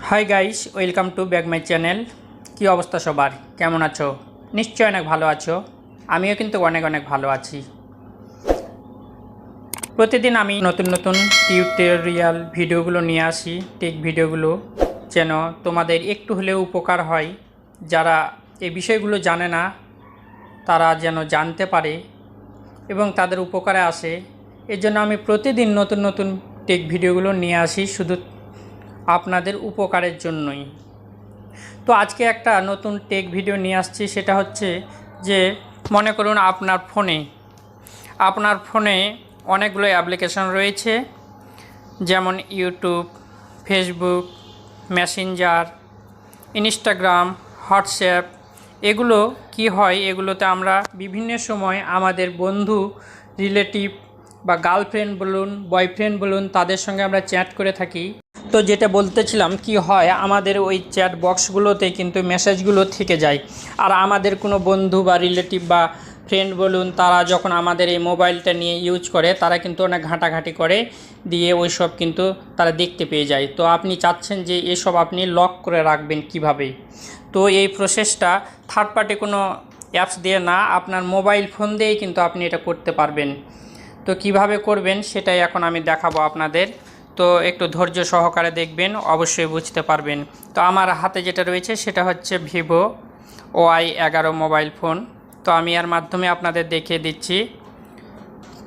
High guys, welcome to back my channel. কী অবস্থা সবার, কেমন আছো? নিশ্চয় অনেক ভালো আছো। আমিও কিন্তু অনেক অনেক ভালো আছি। প্রতিদিন আমি নতুন নতুন টিউটোরিয়াল ভিডিওগুলো নিয়ে আসি, টেক ভিডিওগুলো, যেন তোমাদের একটু হলেও উপকার হয়। যারা এই বিষয়গুলো জানে না তারা যেন জানতে পারে এবং তাদের উপকারে আসে। এর জন্য আমি প্রতিদিন নতুন নতুন টেক ভিডিওগুলো নিয়ে আসি, শুধু আপনাদের উপকারের জন্যই। তো আজকে একটা নতুন টেক ভিডিও নিয়ে আসছি। সেটা হচ্ছে যে, মনে করুন আপনার ফোনে অনেকগুলো অ্যাপ্লিকেশন রয়েছে, যেমন YouTube, Facebook, Messenger, Instagram, WhatsApp. এগুলো কি হয়, এগুলোতে আমরা বিভিন্ন সময় আমাদের বন্ধু, রিলেটিভ বা গার্লফ্রেন্ড বলুন, বয়ফ্রেন্ড বলুন, তাদের সঙ্গে আমরা চ্যাট করে থাকি। তো যেটা বলতেছিলাম, কি হয়, আমাদের ওই চ্যাট বক্সগুলোতে কিন্তু মেসেজগুলো থেকে যায়। আর আমাদের কোনো বন্ধু বা রিলেটিভ বা ফ্রেন্ড বলুন, তারা যখন আমাদের এই মোবাইলটা নিয়ে ইউজ করে, তারা কিন্তু অনেক ঘাঁটাঘাঁটি করে দিয়ে ওই সব কিন্তু তারা দেখতে পেয়ে যায়। তো আপনি চাচ্ছেন যে এসব আপনি লক করে রাখবেন কিভাবে। তো এই প্রসেসটা থার্ড পার্টি কোনো অ্যাপস দিয়ে না, আপনার মোবাইল ফোন দিয়েই কিন্তু আপনি এটা করতে পারবেন। তো কিভাবে করবেন সেটাই এখন আমি দেখাবো আপনাদের। তো একটু ধৈর্য সহকারে দেখবেন, অবশ্যই বুঝতে পারবেন। তো আমার হাতে যেটা রয়েছে সেটা হচ্ছে ভিভো Y11 মোবাইল ফোন। তো আমি এর মাধ্যমে আপনাদের দেখিয়ে দিচ্ছি।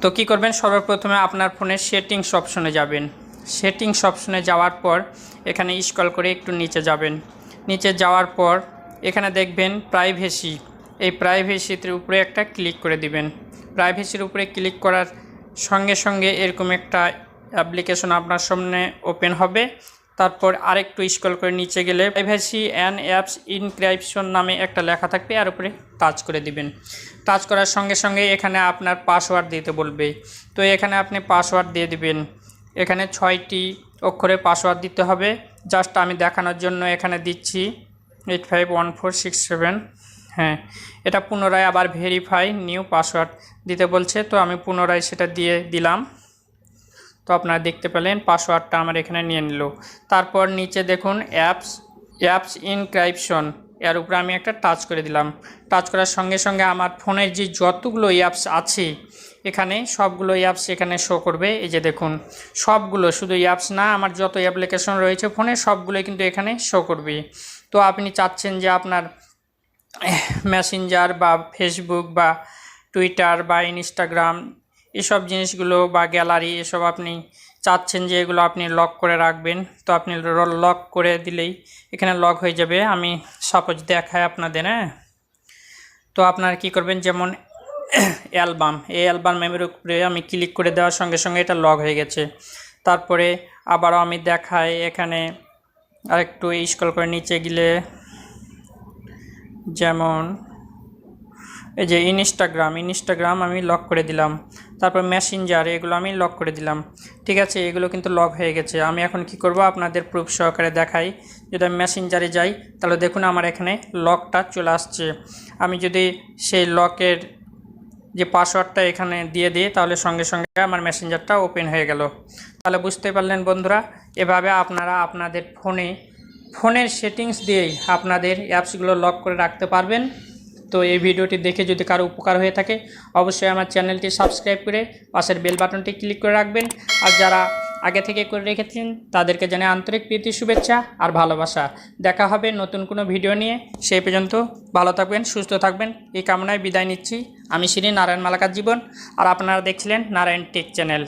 তো কি করবেন, সর্বপ্রথমে আপনার ফোনের সেটিংস অপশনে যাবেন। সেটিংস অপশনে যাওয়ার পর এখানে স্ক্রল করে একটু নিচে যাবেন। নিচে যাওয়ার পর এখানে দেখবেন প্রাইভেসি। এই প্রাইভেসির উপরে একটা ক্লিক করে দিবেন। প্রাইভেসির উপরে ক্লিক করার সঙ্গে সঙ্গে এরকম একটা অ্যাপ্লিকেশন আপনার সামনে ওপেন হবে। তারপর আরেকটু স্ক্রল করে নিচে গেলে প্রাইভেসি অ্যান্ড অ্যাপস ইনক্রিপশন নামে একটা লেখা থাকবে, আর উপরে টাচ করে দিবেন। টাচ করার সঙ্গে সঙ্গে এখানে আপনার পাসওয়ার্ড দিতে বলবে। তো এখানে আপনি পাসওয়ার্ড দিয়ে দিবেন। এখানে 6টি অক্ষরে পাসওয়ার্ড দিতে হবে। জাস্ট আমি দেখানোর জন্য এখানে দিচ্ছি 851467। হ্যাঁ, এটা পুনরায় আবার ভেরিফাই নিউ পাসওয়ার্ড দিতে বলছে। তো আমি পুনরায় সেটা দিয়ে দিলাম। তো আপনারা দেখতে পেলেন পাসওয়ার্ডটা আমার এখানে নিয়ে নিল। তারপর নিচে দেখুন অ্যাপস ইনক্রিপশন, এর উপরে আমি একটা টাচ করে দিলাম। টাচ করার সঙ্গে সঙ্গে আমার ফোনের যে যতগুলো অ্যাপস আছে এখানে সবগুলো অ্যাপস এখানে শো করবে। এই যে দেখুন, সবগুলো, শুধু অ্যাপস না, আমার যত অ্যাপ্লিকেশন রয়েছে ফোনে সবগুলোই কিন্তু এখানে শো করবে। তো আপনি চাচ্ছেন যে আপনার মেসেঞ্জার বা ফেসবুক বা টুইটার বা ইনস্টাগ্রাম, এসব জিনিসগুলো বা গ্যালারি, এসব আপনি চাচ্ছেন যে এগুলো আপনি লক করে রাখবেন। তো আপনি লক করে দিলেই এখানে লক হয়ে যাবে। আমি সাপোজ দেখাই আপনাদের। হ্যাঁ, তো আপনারা কি করবেন, যেমন অ্যালবাম, এই অ্যালবামের উপরে আমি ক্লিক করে দেওয়ার সঙ্গে সঙ্গে এটা লক হয়ে গেছে। তারপরে আবারও আমি দেখাই, এখানে আরেকটু স্ক্রল করে নিচে গেলে, যেমন এই যে ইনস্টাগ্রাম আমি লক করে দিলাম। তারপর মেসেঞ্জার, এগুলো আমি লক করে দিলাম। ঠিক আছে, এগুলো কিন্তু লক হয়ে গেছে। আমি এখন কি করব, আপনাদের প্রুফ সহকারে দেখাই। যদি আমি মেসেঞ্জারে যাই, তাহলে দেখুন আমার এখানে লকটা চলে আসছে। আমি যদি সেই লকের যে পাসওয়ার্ডটা এখানে দিয়ে দিই, তাহলে সঙ্গে সঙ্গে আমার মেসেঞ্জারটা ওপেন হয়ে গেল। তাহলে বুঝতে পারলেন বন্ধুরা, এভাবে আপনারা আপনাদের ফোনের সেটিংস দিয়েই আপনাদের অ্যাপসগুলো লক করে রাখতে পারবেন। তো এই ভিডিওটি দেখে যদি কারো উপকার হয়ে থাকে, অবশ্যই আমার চ্যানেলটি সাবস্ক্রাইব করে পাশের বেল বাটনটি ক্লিক করে রাখবেন। আর যারা আগে থেকে করে রেখেছেন তাদেরকে জানাই আন্তরিক প্রীতি, শুভেচ্ছা আর ভালোবাসা। দেখা হবে নতুন কোনো ভিডিও নিয়ে। সেই পর্যন্ত ভালো থাকবেন, সুস্থ থাকবেন, এই কামনায় বিদায় নিচ্ছি। আমি শ্রী নারায়ণ মালাকার জীবন, আর আপনারা দেখছিলেন নারায়ণ টেক চ্যানেল।